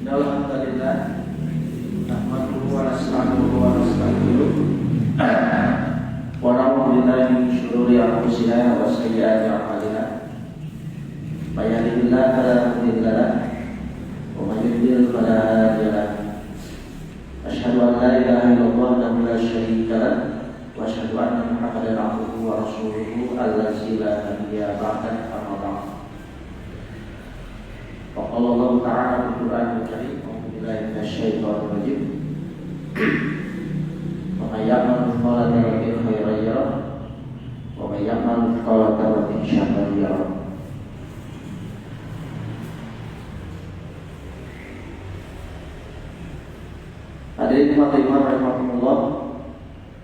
Alhamdulillah nahmaduhu wa nasta'inuhu wa nastaghfiruh wa na'udzu billahi min shururi anfusina wa sayyiati a'malina may yahdihillahu fala mudilla lahu wa may yudlil fala hadiya lahu asyhadu an la ilaha illallah wahdahu la syarika lahu wa asyhadu anna Muhammadan abduhu wa rasuluhu allazi la nabiyya ba'dahu amma ba'd. Qala Allah Ta'ala fil Qur'anil Karim a'udzu billahi minasyaitonir rajim wa may ya'mal mithqala dzarratin khairan yarah wa may ya'mal mithqala dzarratin syarran yarah. Hadirin hadirat rahimakumullah,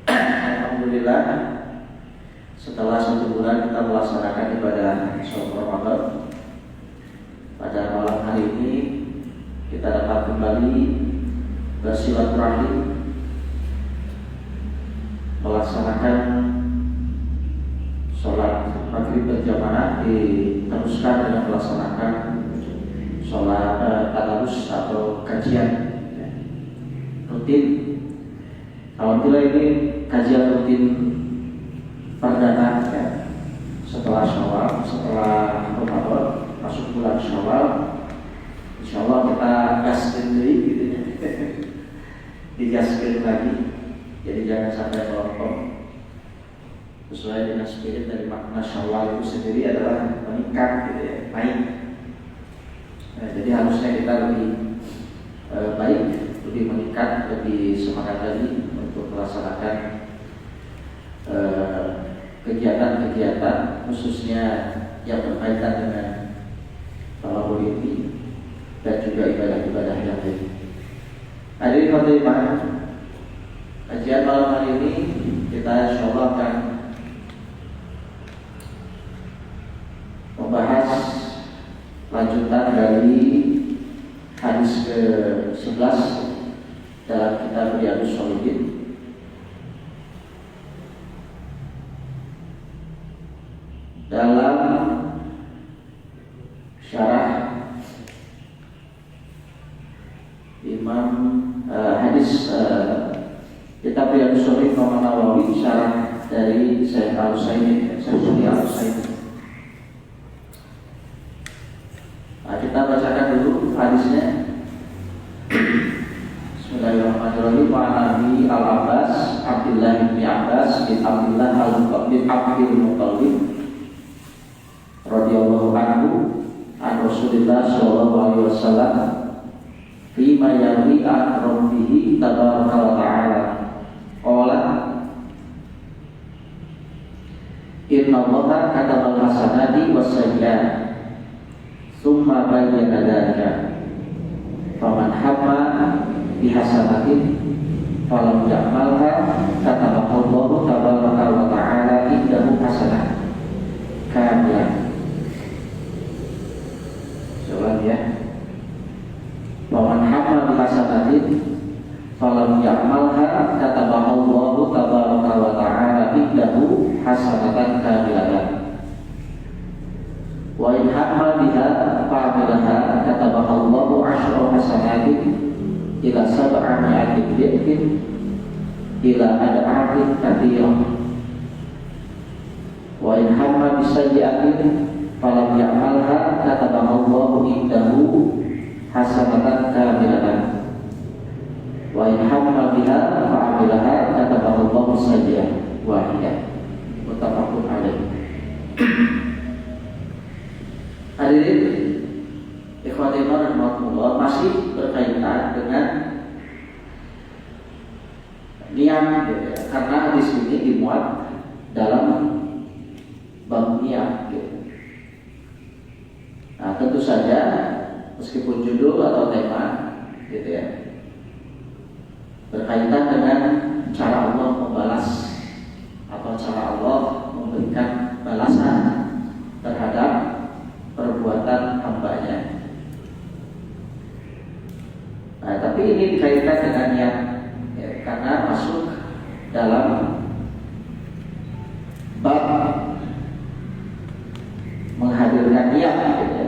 alhamdulillah setelah 1 bulan kita melaksanakan ibadah salat Ramadan. Pada malam hari ini kita dapat kembali bersilaturahim melaksanakan sholat maghrib berjamaah, diteruskan dengan melaksanakan sholat tadarus atau kajian rutin. Alhamdulillah ini kajian rutin perdana ya, setelah Syawal, setelah Ramadan masuk bulan Syawal, insyaallah kita gaskeun deui gitu ya. Digaskeun lagi. Jadi jangan sampai melempem. Sesuai dengan spirit dari makna Syawal itu sendiri adalah meningkat gitu ya, naik. Nah, jadi harusnya kita lebih baik, lebih meningkat, lebih semangat lagi untuk melaksanakan kegiatan-kegiatan khususnya yang berkaitan dengan talabul ilmi dan juga ibadah-ibadah yang lain. Hadirin hadirat, kajian malam hari ini kita insyaallah akan membahas lanjutan dari hadis ke-11 dalam kitab Riyadhus Shalihin. Dalam syarah Imam hadis kitab Riyadhus Shalihin Imam Nawawi, syarah dari Syekh Al-Utsaimin, Nah, kita bacakan dulu hadisnya. Bismillahirrahmanirrahim. Wa Nabi Al-Abbas Abdullah bin Abbas bin Abdullah Al-Muqaddid Abdul Muttalib radhiyallahu anhu an Rasulillah sallallahu alaihi wasallam fima yarwi an rabbihi tabaraka wa ta'ala qala inna allaha katabal hasanati was sayyi'at thumma bayyana dzalika faman hamma bihasanatin falam ya'malha katabahu Allahu tabaraka wa ta'ala indahu hasanah kamilah. Coba ya. Waman hamma bihasanatin falam ya'malha katabahu Allahu tabaraka wa ta'ala indahu hasanatan kamilatan. Wa in hamma biha fa'amilaha katabahu Allahu 'ashra hasanatin ila sab'ati dhifin ila ad'afin katsirah. Wa in hamma bisayyi'atin falam ya'malha katabahu Allahu indahu hasanatan kamilatan. Wa in hamma biha fa'amilaha katabahu Allahu sayyi'atan wahidah. Muttafaqun alaih. Hadirin ikhwati rahimakumullah, masih berkaitan dengan niat gitu ya. Karena hadis ini dimuat dalam bab niat gitu. Nah, tentu saja meskipun judul atau tema gitu ya, berkaitan dengan cara Allah membalas atau cara Allah memberikan balasan terhadap perbuatan hambanya. Nah, tapi ini dikaitkan dengan niat ya, karena masuk dalam bab menghadirkan niat gitu ya.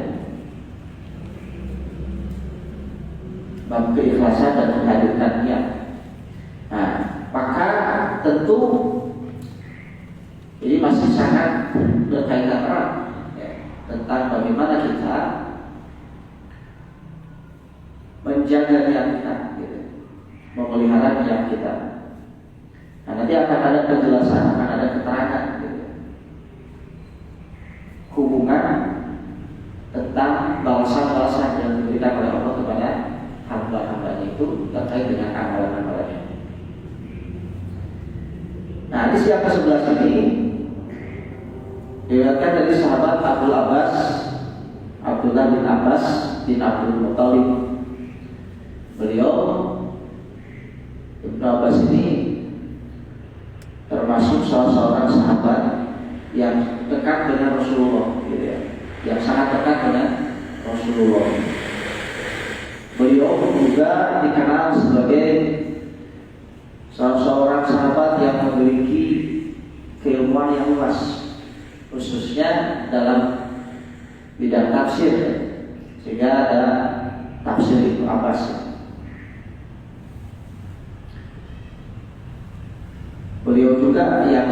bab keikhlasan dan menghadirkan niat. Nah, maka tentu ini masih sangat berkaitan erat ya, tentang bagaimana kita menjaga niat kita, gitu, memelihara niat kita. Nah, nanti akan ada penjelasan, akan ada keterangan gitu, hubungan tentang balasan-balasan yang diberikan oleh Allah kepada hamba-hambanya itu terkait dengan amalan-amalannya. Nah, di siang ke-11 ini diriwayatkan dari sahabat Abdullah bin Abbas bin Abdul Muttalib. Beliau Ibnu Abbas ini termasuk salah seorang sahabat yang dekat dengan Rasulullah, gitu ya, yang sangat dekat dengan Rasulullah. Beliau juga dikenal sebagai salah seorang sahabat yang memiliki keilmuan yang luas, khususnya dalam bidang tafsir, sehingga ada tafsir Ibnu Abbas. Beliau juga yang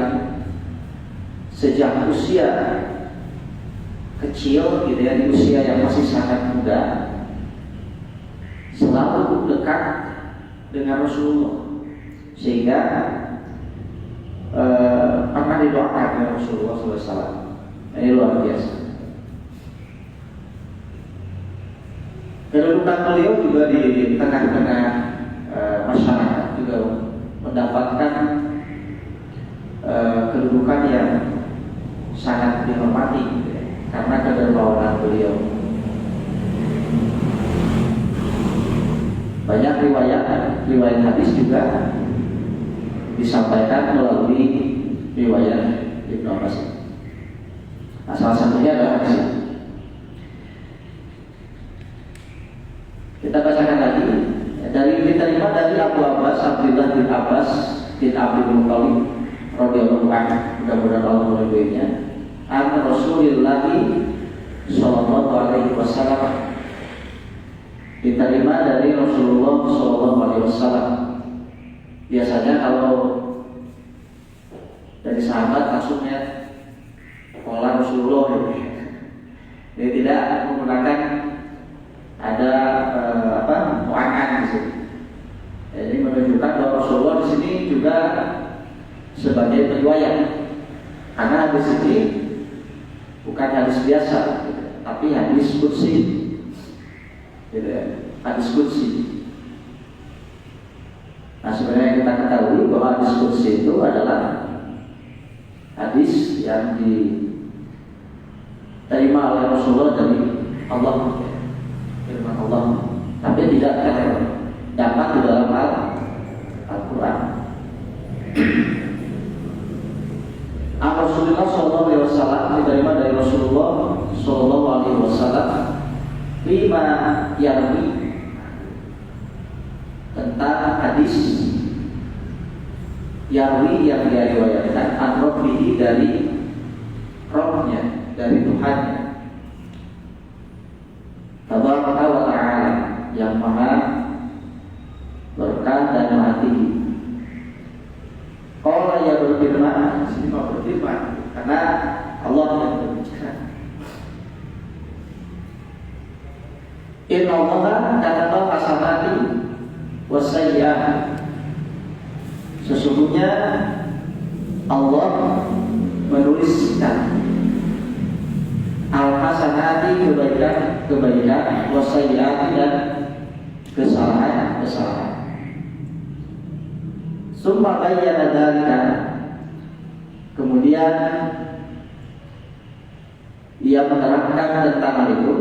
sejak usia kecil, gitu ya, di usia yang masih sangat muda, selalu dekat dengan Rasulullah, sehingga pernah didoakan oleh Rasulullah SAW. Ini luar biasa. Kedudukan beliau juga di tengah-tengah masyarakat juga mendapatkan kedudukan yang sangat dihormati, gitu ya, karena kedermawanan beliau. Banyak riwayat hadis juga disampaikan melalui riwayat Ibnu Abbas. Nah, salah satunya adalah hadis. Kita bacakan lagi dari diterima dari Abu Abbas Abdullah bin Abbas bin Abdul Muttalib radhiyallahu anhu, mudah-mudahan Allah meridhoinya, an Rasulillah sallallahu alaihi wasallam, diterima dari Rasulullah sallallahu alaihi wasallam. Biasanya kalau dari sahabat maksudnya qala Rasulullah, dia tidak menggunakan ada mu'an'an di sini. Jadi menunjukkan bahwa Rasulullah di sini juga sebagai periwayat, karena hadis ini bukan hadis biasa, tapi hadis qudsi, gitu ya, hadis qudsi. Nah, sebenarnya kita ketahui bahwa hadis qudsi itu adalah hadis yang diterima oleh Rasulullah dari Allah, firman Allah, tapi tidak dapat di dalam Al-Quran. Rasulullah sallallahu alaihi wasallam diterima dari Rasulullah sallallahu alaihi wasallam lima yarwi, tentang hadis yarwi yang dia riwayatkan an-Rabbihi dari Rabbnya, dari Tuhannya, Tabaraka wa ta'ala, yang maha berkah dan maha tinggi. Allah yang berfirman, sini mau berfirman, karena Allah yang berbicara. Inna Allah kataba hasanati wasayyi'at. Sesungguhnya Allah menuliskan al-hasanati, kebaikan, wasayyi'ati, dan kesalahan. Summa bayyana dzalika, kemudian ia menerangkan tentang hal itu.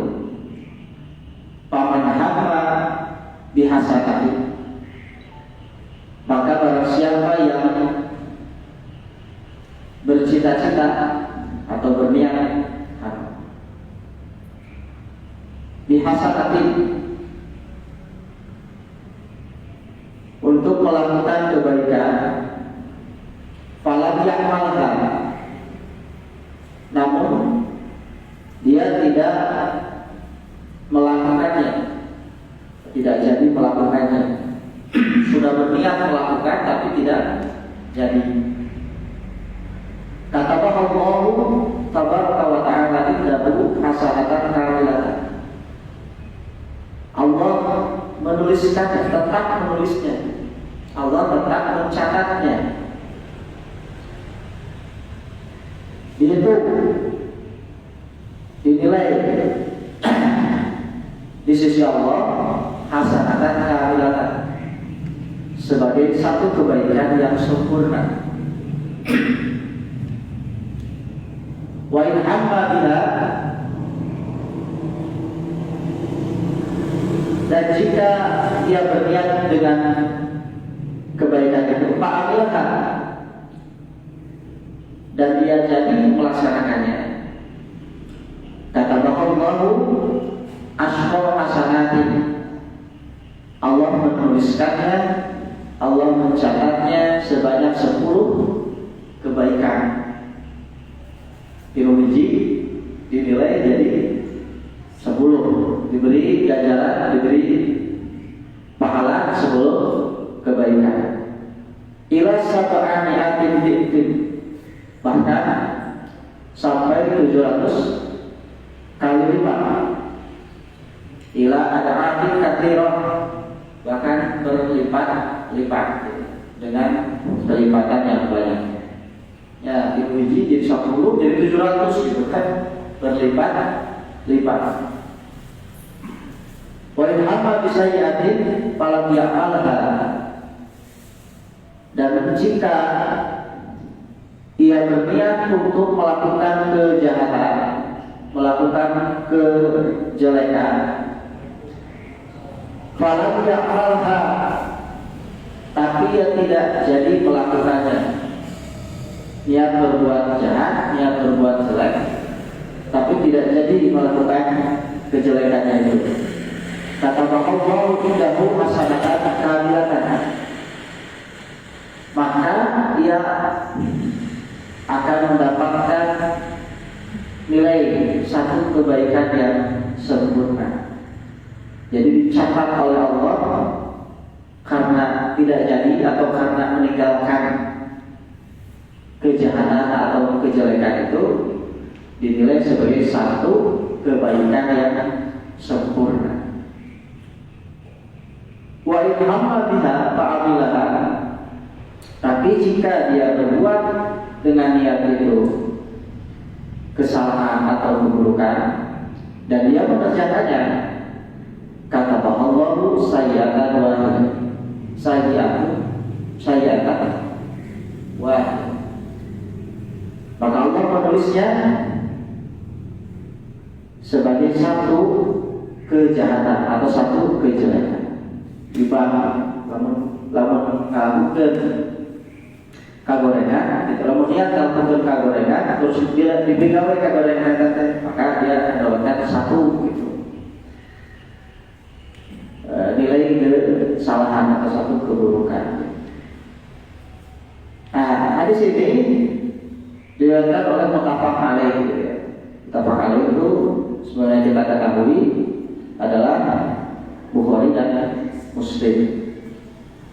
Faman hamma bihasanati, maka barang siapa yang bercita-cita atau berniat bihasanati, untuk melakukan kebaikan, falam ya'malha, namun dia tidak melakukannya, tidak jadi melakukan tapi tidak jadi. Kata Allah tabaraka wa ta'ala indahu hasanatan kamilatan. Allah menuliskan, tetap menulisnya. Allah tetap mencatatnya. Itu dinilai di sisi Allah hasanatan kamilatan, sebagai satu kebaikan yang sempurna. Wa in hamma biha, dan jika dia berniat dengan kebaikan itu fa'amilha, dan dia jadi melaksanakannya, kata Allahu ashra hasanatin, Allah menuliskannya, Allah mencatatnya sebanyak 10 kebaikan. Biji dinilai jadi 10, diberi ganjaran, diberi pahala 10 kebaikan. Ila sab'ani atin di'tin, bahkan sampai 700 kali lipat. Ila ada atin katsirah, bahkan berlipat-lipat dengan kelipatan yang banyak. Ya, diuji jadi 10, jadi 700 gitu kan, berlipat-lipat. Wa in hamma bi sayyi'atin falam ya'malha, dan jika ia berniat untuk melakukan kejahatan, melakukan kejelekan, falam ya'malha, tapi ia tidak jadi melakukannya. Niat berbuat jahat, niat berbuat jelek, tapi tidak jadi melakukan kejelekannya itu. Kata Allah indahu hasanatan kamilatan, maka ia akan mendapatkan nilai satu kebaikan yang sempurna. Jadi dicatat oleh Allah karena tidak jadi atau karena meninggalkan kejahatan atau kejelekan itu, dinilai sebagai satu kebaikan yang sempurna. Wa in hamma biha fa'amilaha, tapi jika dia berbuat dengan niat itu kesalahan atau keburukan dan dia mengerjakannya, kata Allah sayyi'atan wahid, sayyi'atan wahid, maka Allah menulisnya sebagai satu kejahatan atau satu kejelekan. Dibahas lamun ngabukeun kagorengan, itu lamun niat ngabukeun kagorengan terus dia dibigawe kagorengan teh, maka dia akan mendapatkan satu gitu. Nilai kesalahan atau satu keburukan. Nah, hadis ini diriwayatkan oleh muttafaq alaih gitu ya. Muttafaq alaih itu sebenarnya kita ketahui adalah Bukhari dan Muslim.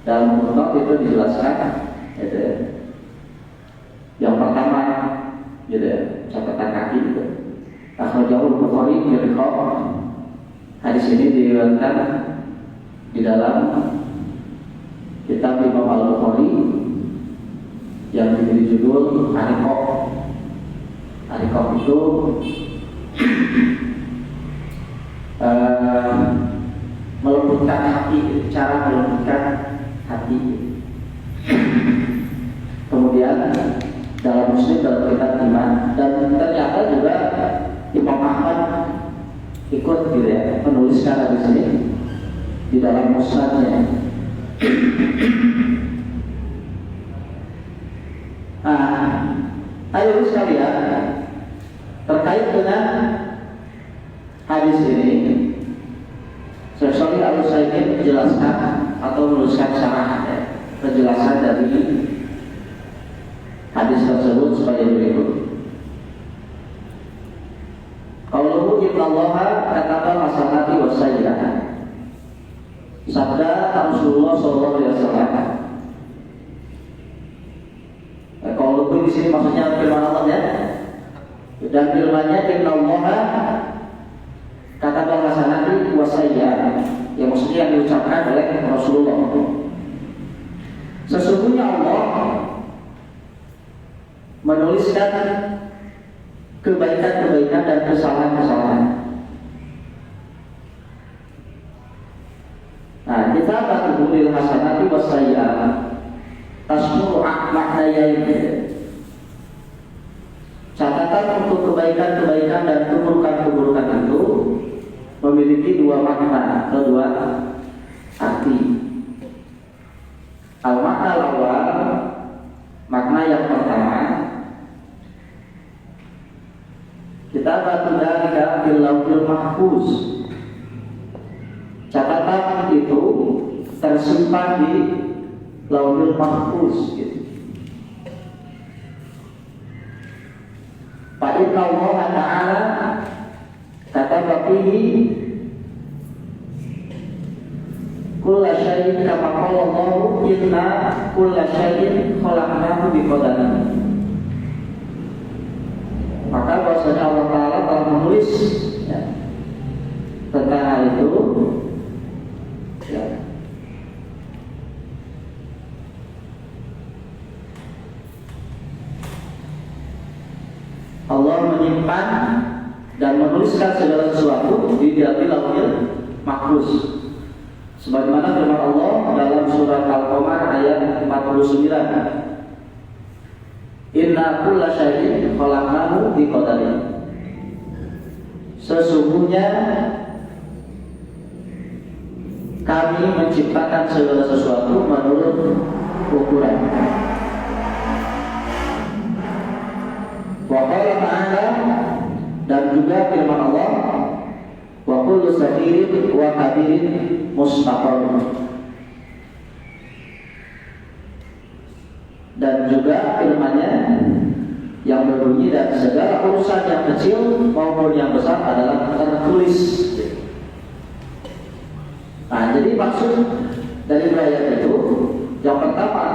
Dalam muttafaq itu dijelaskan gitu ya. Yang pertama gitu ya, catatan kaki gitu. Akhrajahu Bukhari fi riqab. Hadis ini diriwayatkan di dalam kitab Imam Al-Bukhari yang diberi judul Ariqab. Ariqab itu melembutkan hati, cara melembutkan hati. Kemudian dalam Muslim, dalam kitab iman, dan ternyata juga Imam Ahmad ikut gitu ya, menuliskan hadis ini di dalam musnadnya. Ayo sekalian, terkait dengan hadis ini, Syekh Shalih Al-Utsaimin menjelaskan atau menuliskan syarah penjelasan dari hadis tersebut sebagai berikut. Qauluhu innallaha kataba hasanati wa sayyi'ati. Sabda Rasulullah sallallahu alaihi wasallam, Dan firman-Nya innallaha katakanlah hasanati wa sayyi'at, yang maksudnya yang diucapkan oleh Rasulullah. Sesungguhnya Allah menuliskan kebaikan-kebaikan dan kesalahan-kesalahan. Nah, kita batuhul hasanati wa sayyi'at tasmuru maknayain. Catatan untuk kebaikan-kebaikan dan keburukan-keburukan itu memiliki dua makna atau dua arti. Al-makna awal, makna yang pertama, kita batu dalika fil lauhil mahfuz. Catatan itu tersimpan di lauhil mahfuz gitu. Inna Allah Ta'ala kataba fihi kulla syai'in kama qala Allah inna kulla syai'in khalaqnahu biqadarin. Maka bahwasanya Allah Ta'ala telah menulis ya, tentang hal itu ya. Allah menyimpan dan menuliskan segala sesuatu di lauhil mahfuz. Sebagaimana firman Allah dalam surat Al-Qamar ayat 49. Inna kulla syai'in khalaqnahu biqadarin. Sesungguhnya kami menciptakan segala sesuatu menurut ukuran. Wa qala ta'ala, dan juga firman Allah, wa kullu saghirin wa kabirin mustaqar. Dan juga firman-Nya yang berbunyi, dan segala urusan yang kecil maupun yang besar adalah tertulis. Nah, jadi maksud dari ayat itu yang pertama,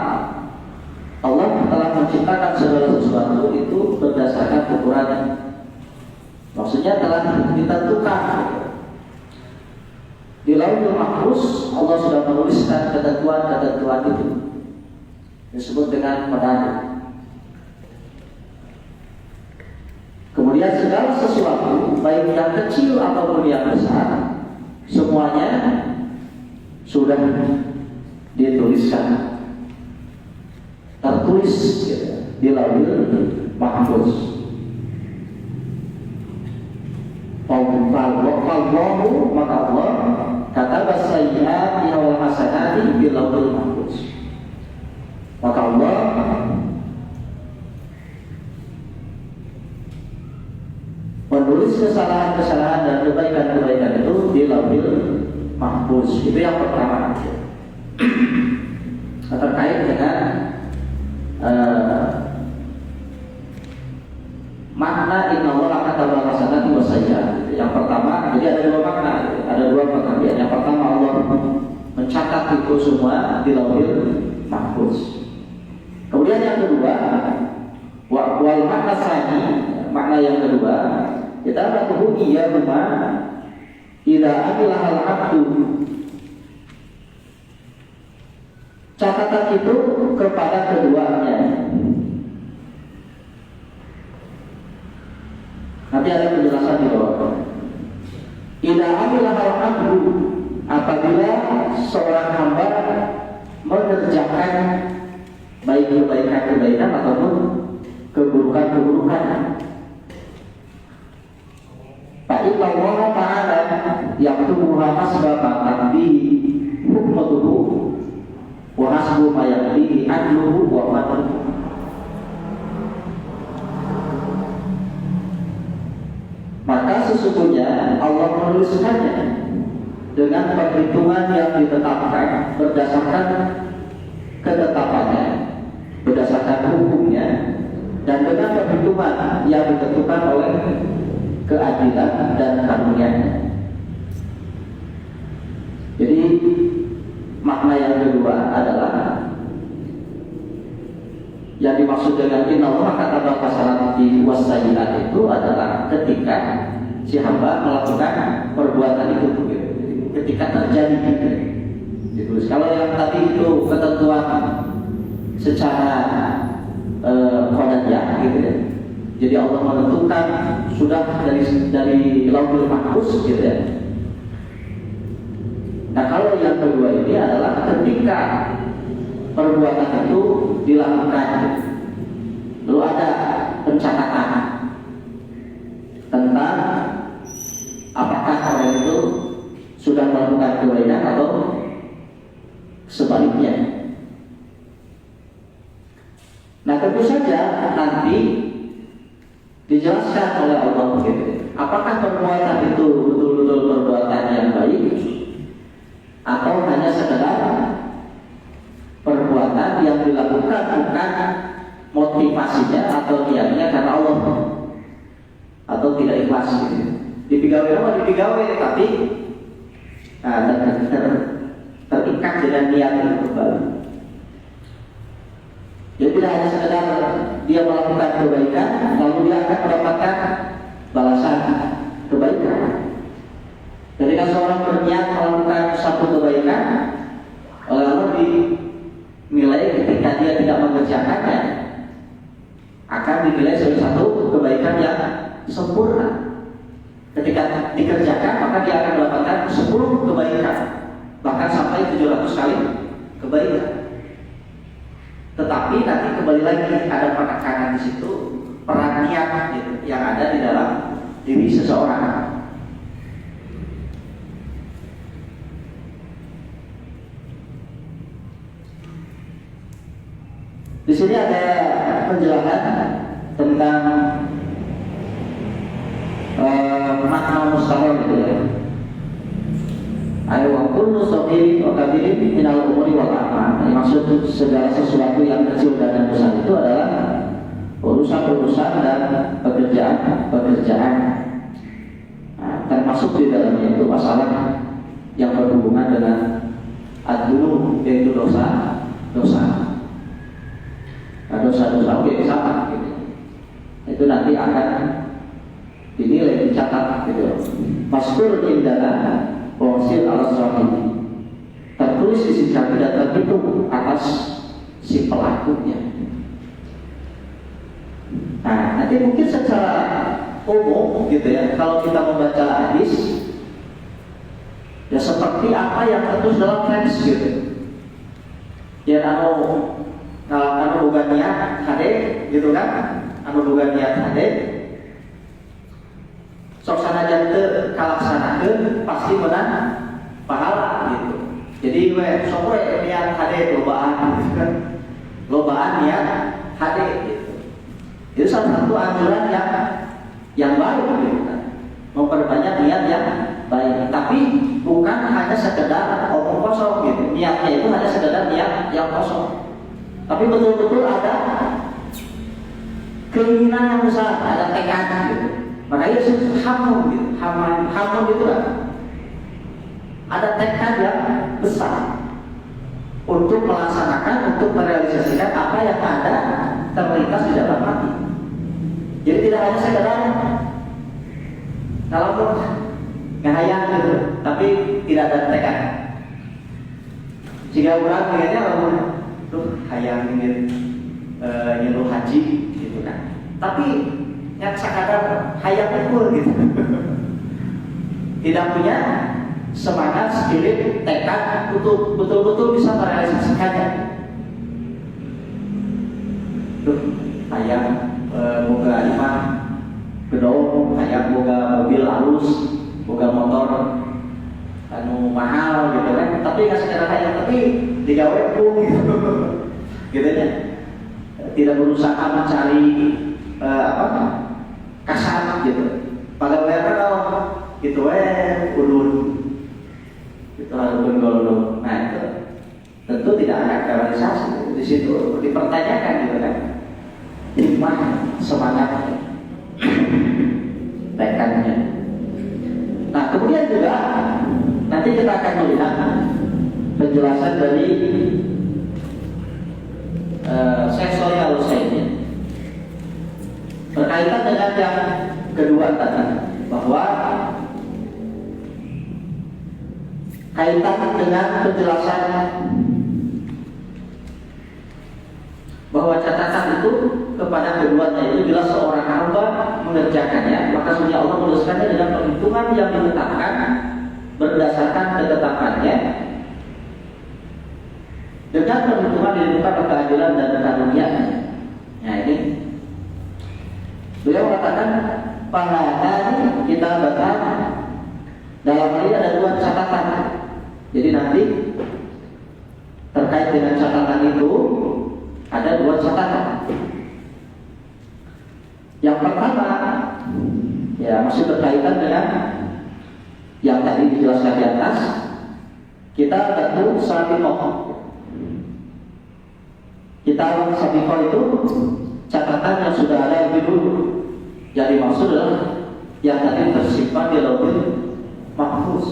Allah telah menciptakan segala sesuatu itu berdasarkan ukurannya. Maksudnya telah ditentukan. Di lauhul mahfuz Allah sudah menuliskan ketentuan-ketentuan itu, disebut dengan penanda. Kemudian segala sesuatu, baik yang kecil ataupun yang besar, semuanya sudah dituliskan, tertulis di lauhul mahfuz. Allahu, maka Allah kataba sayyi'ati wal hasanati di lauhul mahfuz. Maka Allah menulis kesalahan-kesalahan dan kebaikan-kebaikan itu di lauhul mahfuz. Itu yang pertama. Terkait dengan makna inna Allah kataba hasanati wa sayyi'at. Yang pertama, jadi ada dua makna, ada dua pengertian. Yang pertama, Allah mencatat itu semua di lauhul mahfuz. Kemudian yang kedua, wal makna tsani, makna yang kedua, kita batuhu iya rumah idza amilah al abdu. Catatan itu kepada keduanya. Nanti ada penjelasan di bawah. Idza amilah al abdu, apabila seorang hamba mengerjakan baik kebaikan-kebaikan ataupun keburukan-keburukan. Fa'inna Allah Ta'ala yaktubuha hasba ma'ambihi hukmatuhu wa hasbu ma'ambihi adluhu wa ma'ambihi. Maka sesungguhnya Allah menuliskannya dengan perhitungan yang ditetapkan berdasarkan ketetapannya, berdasarkan hukumnya, dan dengan perhitungan yang ditentukan oleh keadilan dan karunia-Nya. Jadi makna yang kedua adalah yang dimaksud dimaksud dengan innallaha kataba hasanati wasayyi'at itu adalah ketika si hamba melakukan perbuatan itu gitu. Ketika terjadi gitu. Kalau yang tadi itu ketentuan secara qadariyah gitu ya. Jadi Allah menentukan sudah dari Lauhul Mahfuz gitu ya. Nah, kalau yang kedua ini adalah ketika perbuatan itu dilakukan, lalu ada pencatatan tentang apakah orang itu sudah melakukan kebaikan atau sebaliknya. Nah, tentu saja nanti dijelaskan oleh Allah begitu. Apakah perbuatan itu betul-betul perbuatan yang baik atau hanya sekedar perbuatan yang dilakukan bukan motivasinya atau niatnya karena Allah atau tidak ikhlas gitu. Dipegawai tapi terikat dengan niat yang kembali. Jadi tidak hanya sekedar dia melakukan kebaikan lalu dia akan mendapatkan balasan kebaikan. Ketika seorang berniat melakukan satu kebaikan, oleh Allah dinilai ketika dia tidak mengerjakannya akan dinilai sebagai satu kebaikan yang sempurna. Ketika dikerjakan maka dia akan mendapatkan 10 kebaikan, bahkan sampai 700 kali kebaikan. Tetapi nanti kembali lagi ada penekanan di situ, peran niat gitu, yang ada di dalam diri seseorang. Di sini ada penjelasan tentang makna mustahil gitu ya. Ayo wa kullu saghir wa kabirin minal umuri wal a'mal. Maksud segala sesuatu yang kecil dan yang besar itu adalah urusan-urusan dan pekerjaan. Nah, termasuk di dalamnya itu masalah yang berhubungan dengan ad-dunub, yaitu dosa. Nah, dosa-dosa yang sama gitu. Itu nanti akan dinilai, dicatat gitu. Maskur indana Wasil al-Sahih tertulis di sisi kami dan terhitung atas si pelakunya. Nah, nanti mungkin secara umum gitu ya, kalau kita membaca hadis ya seperti apa yang tertulis dalam teks gitu. Ya anu bukan niat hade gitu kan, anu bukan niat hade sok sanajan teu kalaksanakeun pasti menang pahala gitu. Jadi sok niat hade lobaan gitu kan. Lobaan niat hade gitu. Itu salah satu anjuran yang baik gitu kan. Memperbanyak niat yang baik, tapi bukan hanya sekedar omong kosong gitu. Niatnya itu hanya sekedar niat yang kosong. Tapi betul-betul ada keinginan yang besar, ada tekad gitu. Makanya itu hamun gitu, hamun itu kan ada tekad yang besar untuk melaksanakan, untuk merealisasikan apa yang ada terlintas di dalam hati. Jadi tidak hanya sekedar kalau ngehayang gitu, tapi tidak ada tekad. Jika orang ingatnya kalau hayang ingin nyeluh haji gitu kan, tapi yang sekadar hayang pukul gitu. Tidak punya semangat, spirit, tekad untuk betul-betul bisa merealisasikannya. Hayang boga imah gedong, hayang boga mobil halus, boga motor anu mahal gitu kan, tapi nggak sekedar hayang, tapi digawe pun gitu. Gitu ya. Tidak berusaha mencari kasar gitu. Pada mereka kalau gitu ulun itu harus golong. Nah itu tentu tidak ada realisasi. Di situ dipertanyakan gitu kan, hikmah, semangat, tekadnya. Nah kemudian juga nanti kita akan melihat penjelasan dari Syekh Shalih Al-Utsaimin Berkaitan dengan yang kedua tadi, bahwa kaitan dengan penjelasan bahwa catatan itu kepada keduanya itu jelas seorang hamba mengerjakannya, maka sunnah Allah menuliskannya dengan perhitungan yang ditetapkan berdasarkan ketetapannya, dengan perhitungan ditentukan keadilan dan karunia-Nya. Nah ini beliau katakan pahalanya kita baca dalam hal ini ada dua catatan. Jadi nanti terkait dengan catatan itu ada dua catatan. Yang pertama ya masih berkaitan dengan yang tadi dijelaskan di atas. Kita tentu sabiqah. Kita sabiqah itu catatan yang sudah ada lebih dulu. Yang dimaksud adalah yang tadi tersimpan di lauhul mahfuz.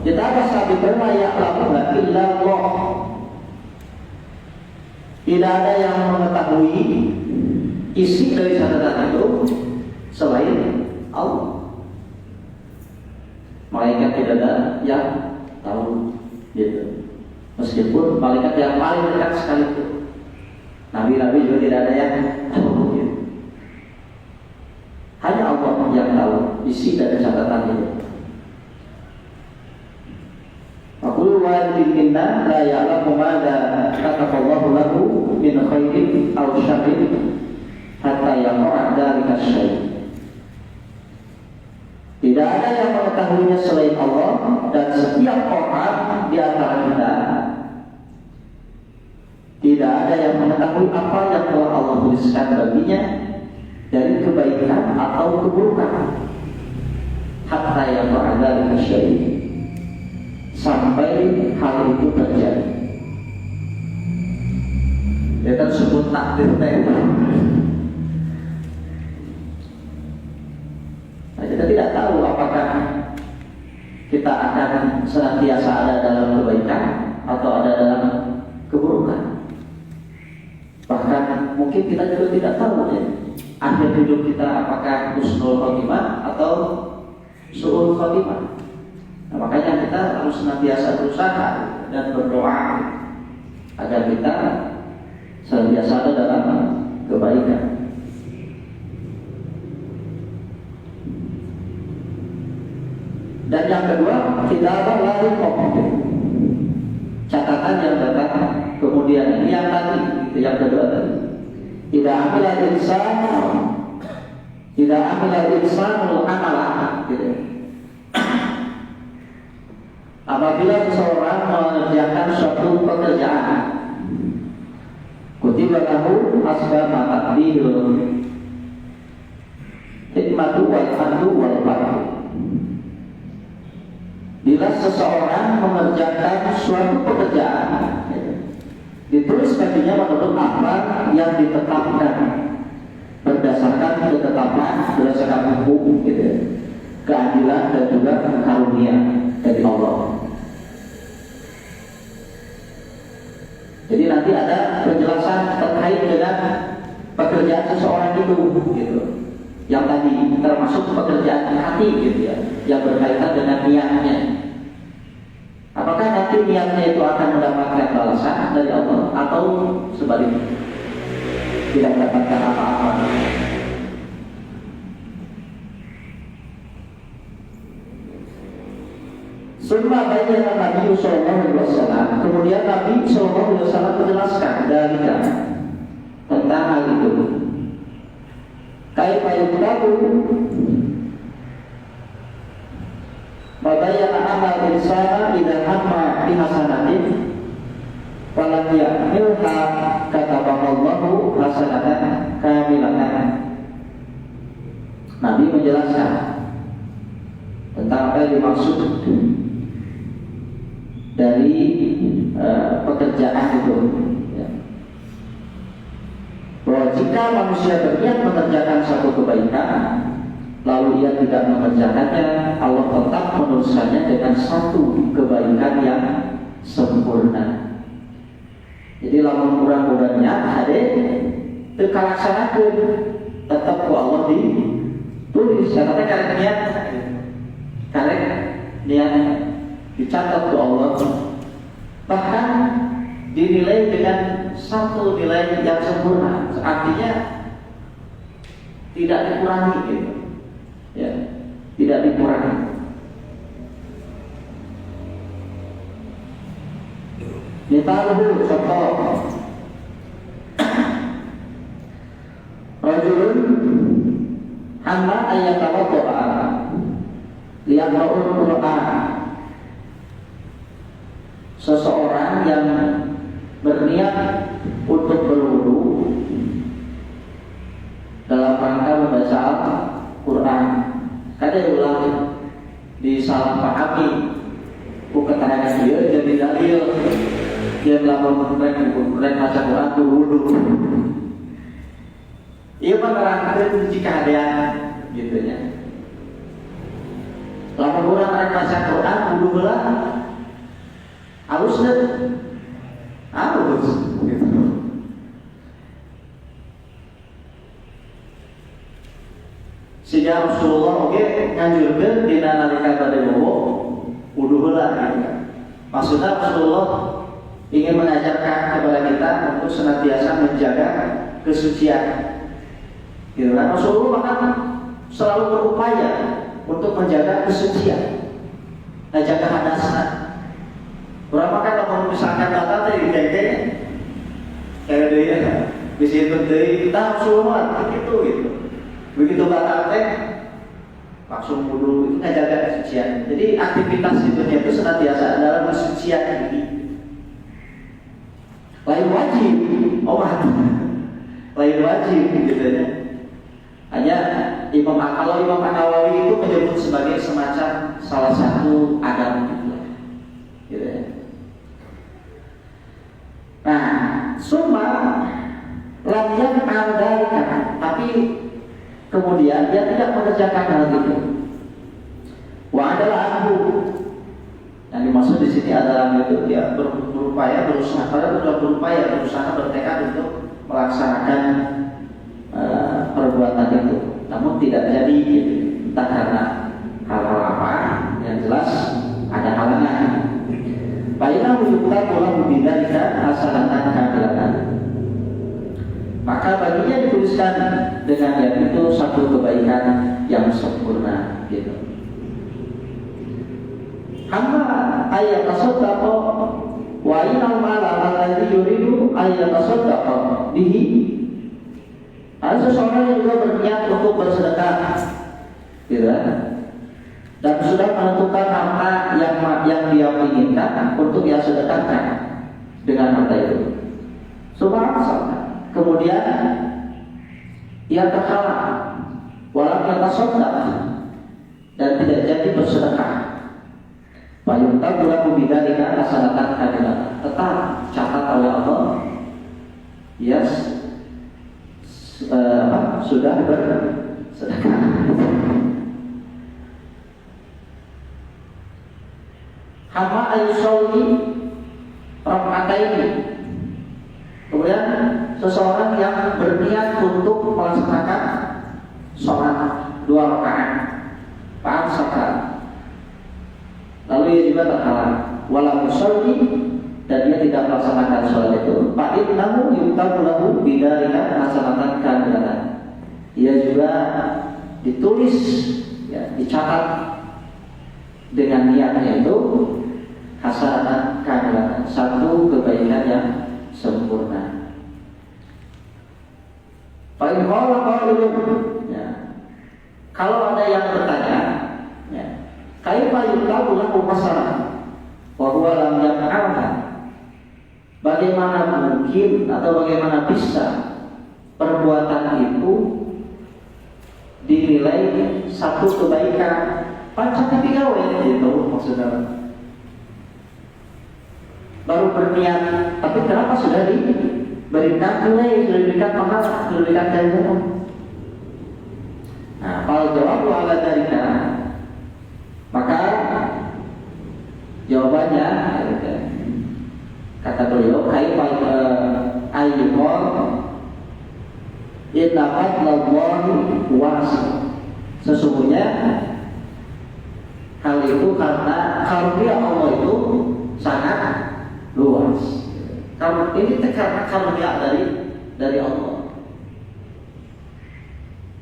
Kita sabiqah la ya'lamuha illa Allah. Tidak ada yang mengetahui isi dari catatan itu selain Allah. Malaikat tidak ada yang tahu gitu. Meskipun malaikat yang paling dekat sekalipun, nabi-nabi juga tidak ada yang tahu gitu. Hanya Allah yang tahu isi dari catatan itu. Aqul walidin minna la ya'lamu ma kataballahu lahu min khairin aw syarrin hatta yaqa'a dzalika syai'. Tidak ada yang mengetahuinya selain Allah, dan setiap orang di antara kita tidak ada yang mengetahui apa yang telah Allah tuliskan baginya dari kebaikan atau keburukan. Hatta yaqa'a dzalika syai', sampai hal itu terjadi. Dia kan sebut takdir tadi. Nah, kita tidak tahu apakah kita akan senantiasa ada dalam kebaikan atau ada dalam keburukan. Bahkan mungkin kita juga tidak tahu ya, akhir hidup kita apakah husnul khotimah atau su'ul khotimah. Nah, makanya kita harus senantiasa berusaha dan berdoa agar kita senantiasa ada dalam kebaikan. Dan yang kedua, kita lari komputer. Catatan yang datang kemudian ini yang tadi, itu yang kedua tadi. Tidak ambil insan amalah gitu. Apabila seseorang mengerjakan suatu pekerjaan, kutiba lahu asbaba taqdirul hikmatu wal fadlu wal fadlu. Bila seseorang mengerjakan suatu pekerjaan, ditulis baginya menurut apa yang ditetapkan berdasarkan ketetapan, berdasarkan hukum, gitu, keadilan dan juga karunia dari Allah. Jadi nanti ada penjelasan terkait dengan pekerjaan seseorang itu, gitu. Yang tadi termasuk pekerjaan hati, gitu ya, yang berkaitan dengan niatnya. Apakah nanti niatnya itu akan mendapatkan balasan dari Allah atau sebaliknya tidak mendapatkan apa-apa? Summa bayyana Nabi sallallahu alaihi wasallam, kemudian Nabi sallallahu alaihi wasallam menjelaskan dari tentang hal itu. Kaifa yutabu bayyana amal insana idza hamma bi hasanatin walam ya'milha kataballahu hasanatan kamilatan. Nabi menjelaskan tentang apa yang dimaksud dari pekerjaan itu, ya. Bahwa jika manusia berniat mengerjakan satu kebaikan lalu ia tidak mengerjakannya, Allah tetap menuliskannya dengan satu kebaikan yang sempurna. Jadi lamun kurang niat hade teu kalaksanakeun tetep ku Allah ditulis karena karek niat karek niat dicatat ku Allah, bahkan dinilai dengan satu nilai yang sempurna, artinya tidak dikurangi gitu. Ya, tidak dikurangi. Ditaruh contoh rajulun hamma ayatawaddo'a liyaqra'ul Qur'an. Seseorang yang berniat untuk berwudu dalam rangka membaca Al-Quran. Kadang ulang disalahpahami ku keterangan dia jadi dalil dia melakukan mereka baca Quran berwudu. Ia menerangkan jika ada gitu ya. Lalu orang mereka baca Quran wudu belah halus deh, halus gitu. Sehingga Rasulullah nganjurkeun dina nalika bade wudu heula gitu. Maksudnya Rasulullah ingin mengajarkan kepada kita untuk senantiasa menjaga kesucian. Gitu kan? Rasulullah bahkan selalu berupaya untuk menjaga kesucian, menjaga hadasan. Berapa kan kalau misalkan batal tadi dikait-kait kayak dia di situ dari kita Rasulullah gitu. Begitu batal teh langsung wudu, itu ngejaga kesucian. Jadi aktivitas hidupnya itu senantiasa adalah kesucian ini. Lain wajib, lain wajib gitu ya. Hanya kalau Imam An-Nawawi itu menyebut sebagai semacam salah satu adab gitu ya. Nah, summa lam yaf'al, tapi kemudian dia tidak mengerjakan hal itu. Wa adalah aku. Yang dimaksud di sini adalah itu dia berupaya berusaha bertekad untuk melaksanakan perbuatan itu, namun tidak jadi gitu. Entah karena hal-hal apa, yang jelas ada halangan. Baiklah wujudkan pola budidaya asalatan keadilan. Maka baginya dituliskan dengan yang itu satu kebaikan yang sempurna gitu. Hamba ayat tasaddaqa wa inal mala alladhi yuridu ayat tasaddaqa bihi. Ada seseorang yang juga berniat untuk bersedekah, gitu. Dan sudah menentukan harta yang dia inginkan untuk dia sedekahkan dengan harta itu. Subhanallah. Kemudian ia terhalang, walau yang tasaddaq dan tidak jadi bersedekah. Bayunta bulan bidalika asalatan kadilan. Tetap catat oleh Allah. Sudah bersedekah. Hama ayusolli raka'ataini. Kemudian seseorang yang berniat untuk melaksanakan sholat 2 rakaat, paham sakral. Lalu ia juga terhalang, walau musolli, dan dia tidak melaksanakan sholat itu. Fa'id namu yuktabu lahu bidzalika hasanatan kamilatan. Ia juga ditulis, ya, dicatat dengan niatnya itu hasanatan kamilatan, satu kebaikan yang sempurna. Fa'in qala qailun, ya. Kalau ada yang bertanya, ya, kaifa yuktabu lahu hasanatan wa huwa lam yaf'alha. Bagaimana mungkin atau bagaimana bisa perbuatan itu dinilai satu kebaikan? Pancatnya gawe gitu maksudnya. Baru berniat, tapi kenapa sudah diberikan nilai, sudah diberikan pahala, sudah diberikan ganjaran? Nah, kalau jawab ala dalika, maka jawabannya Kata beliau, ayyuhal inna fadlallahi wasi'. Sesungguhnya hal itu karena karunia Allah itu sangat luas. Kalau ini karena karunia dari Allah.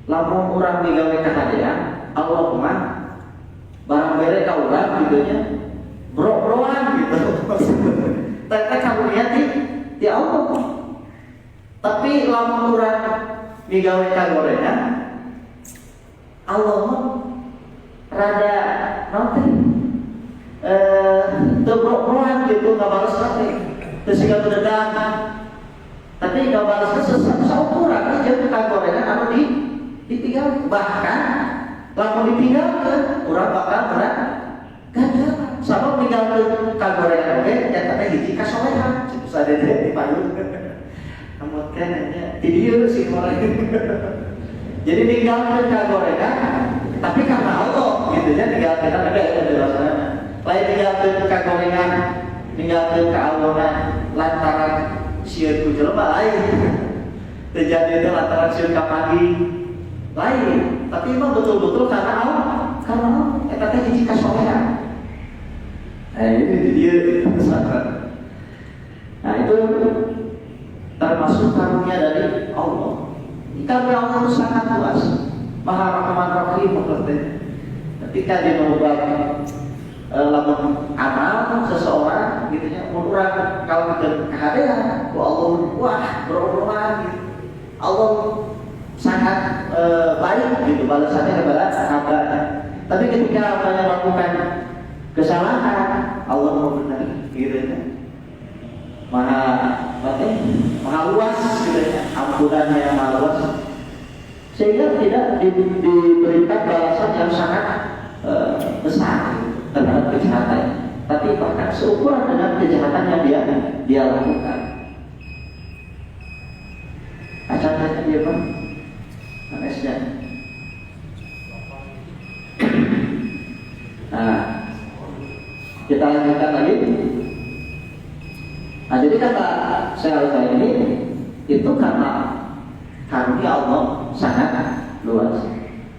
Lamun orang digawe kahadean, Allah mah barang bere ka urang gitu nya. Bro-broan gitu. Tete karunia ti Allah. Tapi lamun urang digawe kagorengan, Allah rada nanti tebrok-brokan gitu nggak balas nanti terus juga berdendam tapi nggak balasnya seukuran aja bukan gorengan atau ditinggal bahkan lalu ditinggalkan orang bakal berat ganjaran sama meninggalkan gorengan oke yang katanya hiji kasolehan itu ada di payung kamu kan hanya video sih orang jadi ninggalkan gorengan tapi karena Allah gitu ya ninggalkan ada penjelasannya lain ninggalkan gorengan ninggalkan keawonan lantaran sieun ku jelema lain terjadi itu lantaran sieun ka pagi lain tapi emang betul-betul karena Allah eta teh hiji kasolehan ini dia nah itu termasuk karunia dari Allah. Karunia Allah itu sangat luas. Maha Rahman Rahim maksudnya. Ketika dia mengubah lamun amal seseorang gitu nya urang kalau kehadiran Allah wah berulang gitu. Allah sangat baik gitu balasannya kepada hambanya. Tapi ketika hambanya melakukan kesalahan Allah mau benar gitu ya. Maha luas gitu ya, ampunannya maha luas sehingga tidak diberikan balasan yang sangat besar terhadap kejahatan, tapi bahkan seukuran dengan kejahatan yang dia lakukan. Acaranya dia pun Anesnya. Nah, kita lanjutkan lagi. Nah, jadi kata saya ini itu karena karunia Allah sangat luas.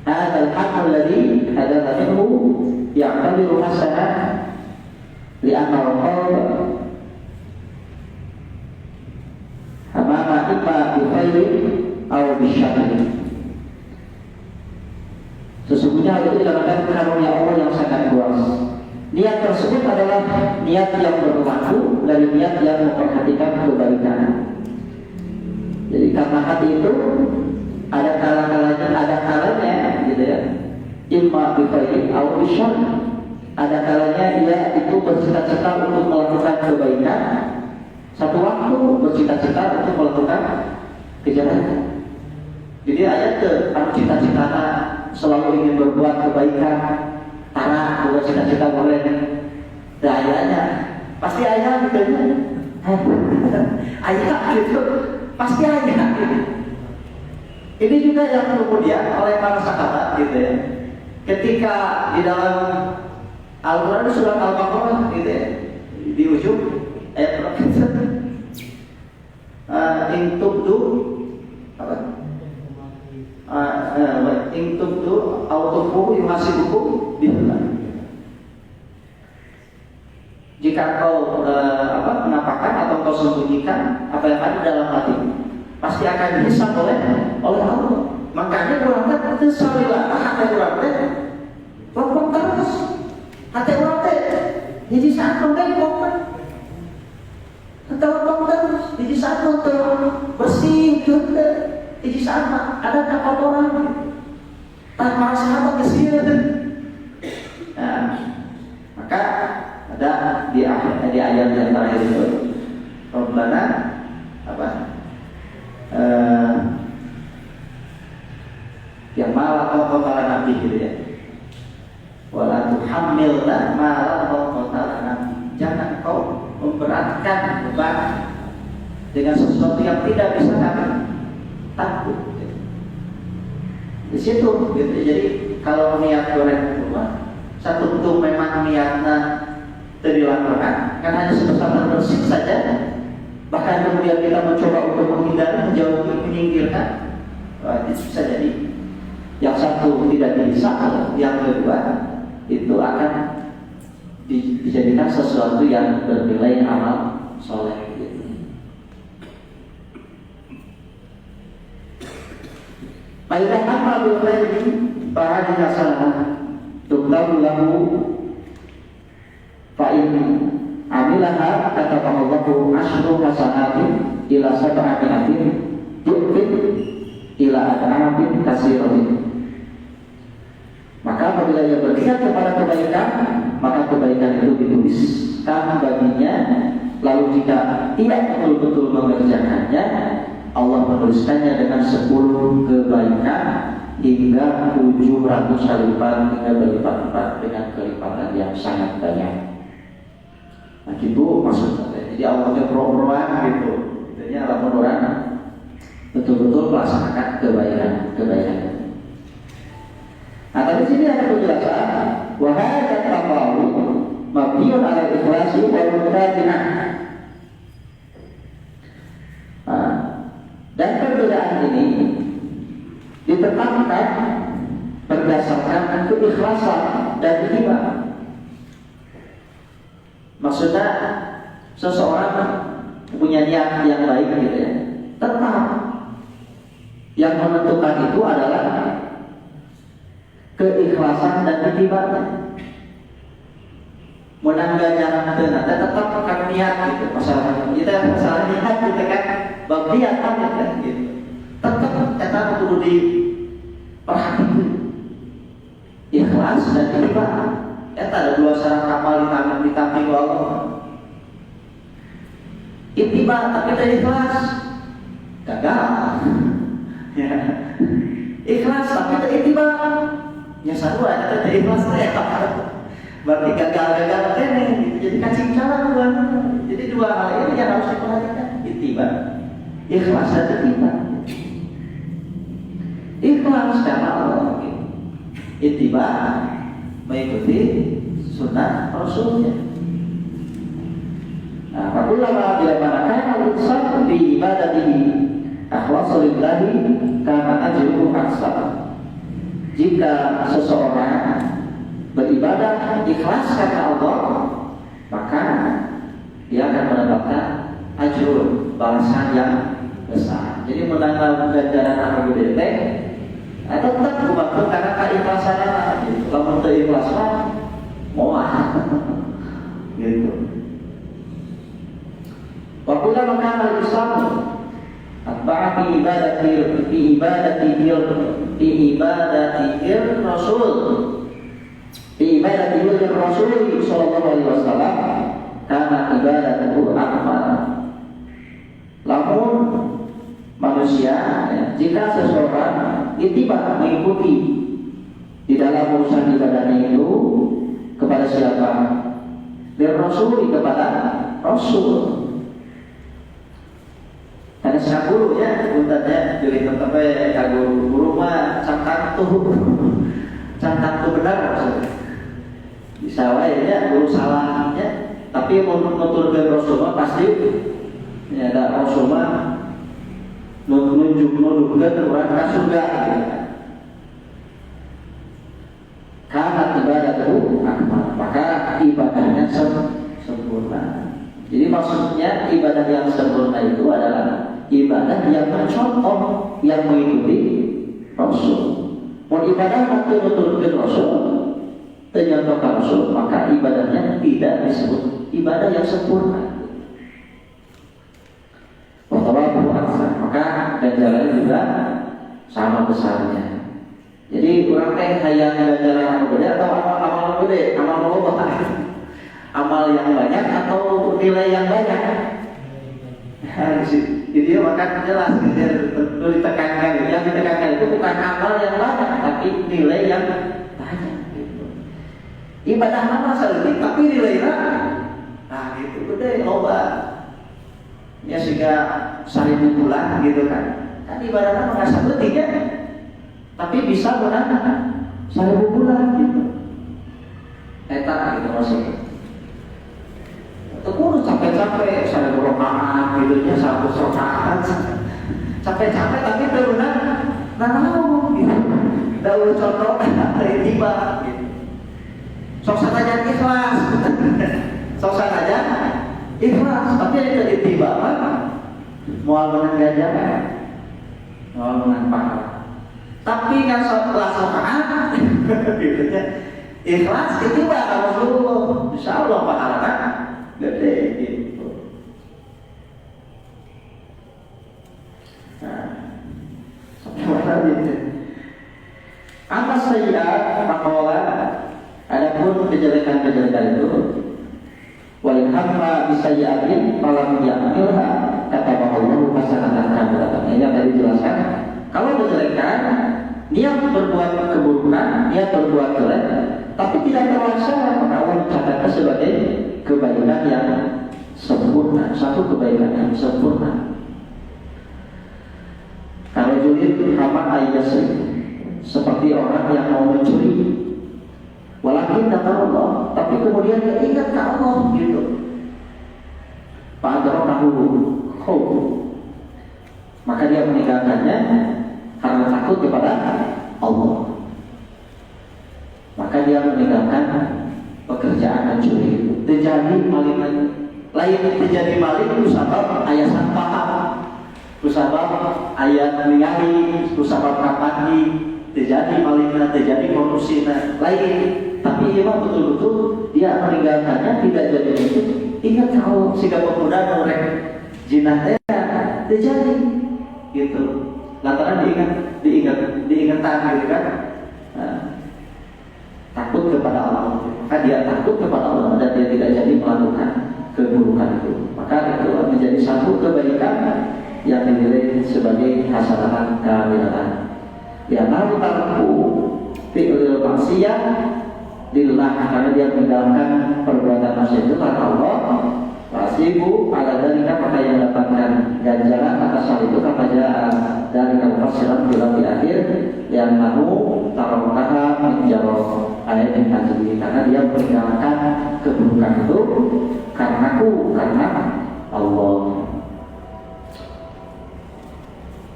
Hadzal haqqul ladzi hadatha minhu ya'tabiru hasanah li'anna al-qalb amama imma bi khairin aw bi syarrin. Sesungguhnya itu dikatakan karunia Allah yang sangat luas. Niat tersebut adalah niat yang berlaku dari niat yang memperhatikan kebaikan. Jadi karena hati itu ada kalanya gitu ya. Imma bi khairin aw bi syarr. Ada kalanya ia itu bercita-cita untuk melakukan kebaikan. Satu waktu bercita-cita untuk melakukan kejahatan. Jadi ayat ke cita-cita selalu ingin berbuat kebaikan. Karena juga cita-cita boleh ayahnya pasti ayah gitu ayah gitu pasti ayah gitu. Ini juga yang kemudian oleh para sahabat gitu ya ketika di dalam Al-Quran surat Al-Baqarah gitu ya di ujung ayat berapa in tubdu apa in tubdu autufu yuhasibukum billah. Jika kau menampakkan atau kau sembunyikan apa yang ada dalam hati, pasti akan dihisab oleh Allah. Makanya urang teh salilah hati urang teh lempeng terus. Hati urang teh hiji saat lempeng. Hati lempeng terus hiji saat bersih gitu. Hiji saat ada kotoran. Tak para sahabat kesini. Nah, maka ada di ayat yang terakhir itu Rabbana apa yang malah kau nabi gitu ya wala tuhammilna malah kau nabi jangan kau memberatkan beban dengan sesuatu yang tidak bisa kami takut gitu. Di situ gitu. Jadi kalau niat goreng rumah satu bentuk memang niatnya dilakukan karena hanya sebesar terbersih saja, bahkan kemudian kita mencoba untuk menghindari, menjauhi, menyingkirkan, itu bisa jadi yang satu tidak bisa, yang kedua itu akan dijadikan sesuatu yang bernilai amal soleh gitu. Baiklah, amal bil khairi para hasanah tuktabu lahu fa in amilaha kataballahu asyru hasanatin ila sab'atin yu'bid ila ad'atin kasiratin. Maka apabila ia berniat kepada kebaikan, maka kebaikan itu dituliskan baginya. Lalu jika tidak betul-betul mengerjakannya, Allah menuliskannya dengan 10 kebaikan hingga 700 kali lipat, hingga berlipat-lipat dengan kelipatan yang sangat banyak. Nah gitu maksudnya. Jadi Allahnya pro-proan gitu. Jadi Allah orang betul-betul melaksanakan kebaikan. Nah, tapi sini ada penjelasan wahai taqawwu mabniun ala ikhlasi wal mutabaah. Dan perbedaan ini ditetapkan berdasarkan keikhlasan dan iman. Maksudnya seseorang punya niat yang baik gitu ya. Tetap yang menentukan itu adalah keikhlasan dan itibarnya. Menangga jalan tenang dan tetap akan niat gitu. Masalahnya niat kita kan bab niat kan gitu. Tetap perlu diperhatikan ikhlas dan itibar. Ada 2 syarat amal ditampil Allah. Itibar tapi tidak ikhlas gagal. Ya. Ikhlas tapi tidak itibar. Ya satu ada ikhlas ya. Berarti gagal ini jadi kacing jalan buat. Jadi 2 hal ini yang harus diperhatikan. Ittiba, ikhlas dan ittiba. Ikhlas karena Allah. Ittiba mengikuti sunnah Rasulnya. Nah, apabila bila mana kana urusan di ibadatihi akhlasu lillahi kana ajruhu aksar. Jika seseorang beribadah ikhlas karena Allah, maka dia akan mendapatkan ajur, balasan yang besar. Jadi menanggal ganjaran amal gede atau tetap membantu karena keikhlasannya. Kalau untuk ikhlasnya moal gitu. Waktu maka al-Islam atba'a fi ibadati Rasul sallallahu alaihi wasallam karena ibadatuhu akmal. Namun manusia jika seseorang ittiba mengikuti di dalam urusan ibadahnya itu kepada siapa? Dari Rasul kepada Rasul. Karena saya guru ya, untanya jadi sampai kagum guru mah cangkang tuh benar maksudnya. Bisa wae ya guru salahnya, tapi menurut Rasul mah pasti ya ada Rasul mah menunjukkan orang ke surga. Karena ibadah itu maka ibadahnya sempurna. Jadi maksudnya ibadah yang sempurna itu adalah ibadah yang mencontoh, yang mengikuti Rasul. Mau ibadah betul-betul Rasul, menyontohkan Rasul, maka ibadahnya tidak disebut ibadah yang sempurna. Maka ganjarannya juga sama besarnya. Jadi orang teh hayang ganjaran yang gede atau amal gede, amal yang banyak atau nilai yang banyak. Jadi maka jelas perlu ditekankan. Yang ditekankan itu bukan amal yang banyak, tapi nilai yang banyak. Ibadah amal sedikit, tapi nilainya, nah itu gede loba. Ya sehingga 1000 bulan gitu kan. Kan ibadahnya nggak seperti ya, tapi bisa benar 1000 bulan gitu. Eta gitu maksudnya. capek-capek, saya berokaan gitu nya 100 rakaat. Capek-capek tapi berenang gitu. Daun contoh tiba gitu. Sok saja ikhlas. Sok saja ikhlas, tapi ada tiba moal menang gajah, moal menang pahala. Tapi kan setelah sokaan, gitu ya, ikhlas ketiba Rasulullah, insya Allah pahala kan gede gitu. Nah, sampai mana gitu? Apa sayyi'at maqala? Adapun kejelekan-kejelekan itu, wal hamma bisayyi'atin falam ya'milha kataballahu hasanatan kamilatan. Ini yang tadi dijelaskan. Kalau kejelekan, niat berbuat keburukan, niat berbuat jelek, tapi tidak terlaksana, maka Allah mencatatnya sebagai kebaikan yang sempurna, satu kebaikan yang sempurna. Kalau julid hama ayyasri, seperti orang yang mau mencuri, walakin dakar Allah, tapi kemudian dia ingat ke Allah gitu. Fa'adrakahu khawf, maka dia meninggalkannya karena takut kepada Allah. Maka dia meninggalkan pekerjaan mencuri. Terjadi maling lain, terjadi maling itu sabab ayat paham, itu sabab ayat ningali, itu sabab kapandi terjadi malingnya, terjadi korupsinya lain. Tapi memang betul-betul dia meninggalkannya tidak jadi itu. Ingat kalau sehingga pemuda norek jinah terjadi gitu. Lantaran diingat gitu kan. Nah, takut kepada Allah. Maka dia takut kepada Allah dan dia tidak jadi melakukan keburukan itu. Maka itu menjadi satu kebaikan yang dinilai sebagai hasanah kamilatan. Ya, namun tarku fi'lil maksiyah lillah, karena dia meninggalkan perbuatan maksiat itu karena Allah. Wasibu ala dalika, maka yang mendapatkan ganjaran atas hal itu kepada dari kafasiran bilang di akhir yang mahu tarawkaha menjawab ayat yang tadi, karena dia meninggalkan keburukan itu karena Allah.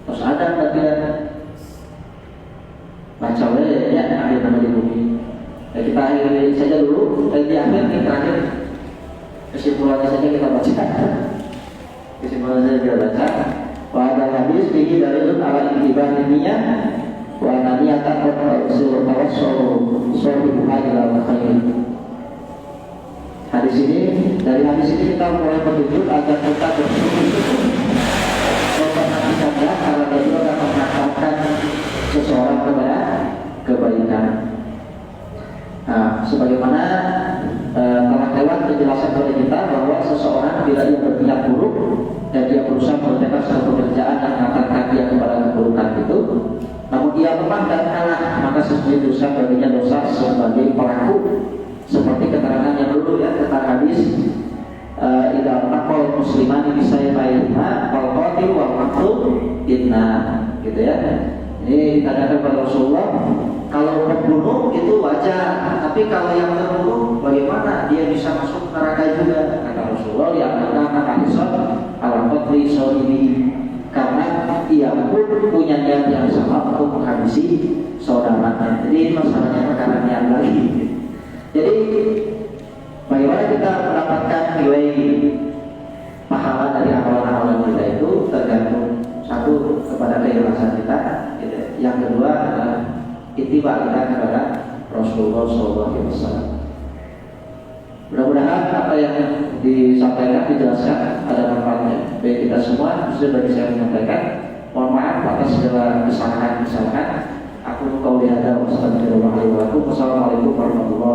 Terus ada bagian baca ya akhir nama di bumi. Kita akhiri saja dulu, di akhir ini terakhir kesimpulannya saja kita baca. Kesimpulannya saja kita baca. Wa ada hadis tinggi dari ala intibah niat wa niyatan tawassul sahibuha ila khair. Hadis ini, dari hadis ini kita mulai petunjuk agar kita bersungguh-sungguh memperhatikan saja karena itu akan mengantarkan seseorang kepada kebaikan. Nah, sebagaimana telah lewat penjelasan kepada kita bahwa seseorang bila ia berniat buruk dan dia berusaha mengerjakan suatu pekerjaan yang mengantarkan dia kepada keburukan itu, namun dia lemah dan kalah, maka sesungguhnya dosa baginya dosa sebagai pelaku. Seperti keterangan yang dulu ya, tentang hadis idza taqal musliman ini saya baiknya wal qatil wal maqtul inna, gitu ya. Ini dikatakan kepada Rasulullah, kalau membunuh itu wajar, tapi kalau yang terbunuh bagaimana? Dia bisa masuk neraka juga. Kata Rasulullah, ya karena hadisat alam qatli ini, karena ia pun punya niat yang sama untuk menghabisi saudaranya. Jadi masalahnya karena niat lagi. Jadi bagaimana kita mendapatkan nilai pahala dari amalan-amalan kita itu tergantung satu kepada keikhlasan kita, gitu. Yang kedua adalah ittiba kita kepada Rasulullah SAW. Mudah-mudahan apa yang disampaikan, dijelaskan ada manfaatnya bagi kita semua. Sudah bagi saya menyampaikan, mohon maaf atas segala kesalahan. Aku qauli hadza wa astagfirullahaladzim. Wassalamualaikum warahmatullahi wabarakatuh.